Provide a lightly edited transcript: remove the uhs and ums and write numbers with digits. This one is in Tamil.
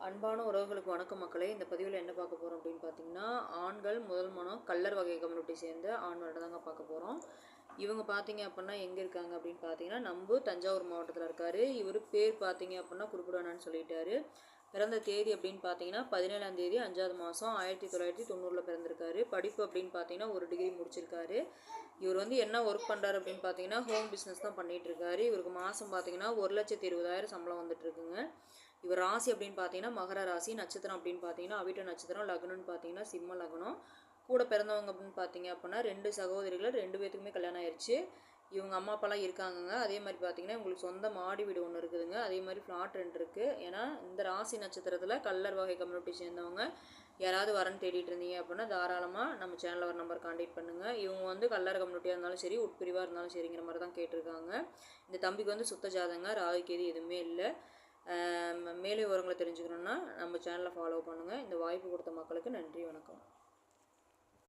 அன்பான உறவுகளுக்கு வணக்கம் மக்களே. இந்த பதிவில் என்ன பார்க்க போகிறோம் அப்படின்னு பார்த்தீங்கன்னா, ஆண்கள் முதல் மனம் கள்ளர் வகை கம்யூனிட்டி சேர்ந்த ஆண்களோட தாங்க பார்க்க போகிறோம். இவங்க பார்த்தீங்க அப்படின்னா எங்கே இருக்காங்க அப்படின்னு பார்த்தீங்கன்னா, நம்ம தஞ்சாவூர் மாவட்டத்தில் இருக்கார். இவர் பேர் பார்த்தீங்க அப்படின்னா குறிப்பிடணும்னு சொல்லிட்டாரு. பிறந்த தேதி அப்படின்னு பார்த்தீங்கன்னா 17ஆம் தேதி 5வது மாதம் 1990 பிறந்திருக்காரு. படிப்பு அப்படின்னு பார்த்தீங்கன்னா 1 டிகிரி முடிச்சிருக்காரு. இவர் என்ன ஒர்க் பண்ணுறாரு அப்படின்னு பார்த்தீங்கன்னா ஹோம் பிஸ்னஸ் தான் பண்ணிகிட்டு இருக்காரு. இவருக்கு மாதம் பார்த்தீங்கன்னா 1,20,000 சம்பளம் வந்துட்டுருக்குங்க. இவர் ராசி அப்படின்னு பார்த்தீங்கன்னா மகர ராசி, நட்சத்திரம் அப்படின்னு பார்த்தீங்கன்னா அவிட்ட நட்சத்திரம், லக்னம்னு பார்த்தீங்கன்னா சிம்ம லக்னம். கூட பிறந்தவங்க அப்படின்னு பார்த்தீங்க அப்படின்னா 2 சகோதரிகள், 2 பேத்துக்குமே கல்யாணம் ஆயிடுச்சு. இவங்க அம்மா அப்பாலாம் இருக்காங்கங்க. அதே மாதிரி பார்த்தீங்கன்னா உங்களுக்கு சொந்த மாடி வீடு ஒன்று இருக்குதுங்க. அதே மாதிரி ஃப்ளாட் 2 இருக்குது. ஏன்னா இந்த ராசி நட்சத்திரத்தில் கள்ளர் வகை கம்யூனிட்டி சேர்ந்தவங்க யாராவது வரன்னு தேடிட்டு இருந்தீங்க அப்படின்னா தாராளமாக நம்ம சேனலில் ஒரு நம்பர் கான்டாக்ட் பண்ணுங்கள். இவங்க கள்ளர் கம்யூனிட்டியாக இருந்தாலும் சரி, உட்பிரிவாக இருந்தாலும் சரிங்கிற மாதிரி தான் கேட்டிருக்காங்க. இந்த தம்பிக்கு சுத்த ஜாதங்க, ராகுக்கு எதுவுமே இல்லை. மேலே விவரங்களை தெரிஞ்சுக்கணுன்னா நம்ம சேனலை ஃபாலோ பண்ணுங்கள். இந்த வாய்ப்பு கொடுத்த மக்களுக்கு நன்றி, வணக்கம்.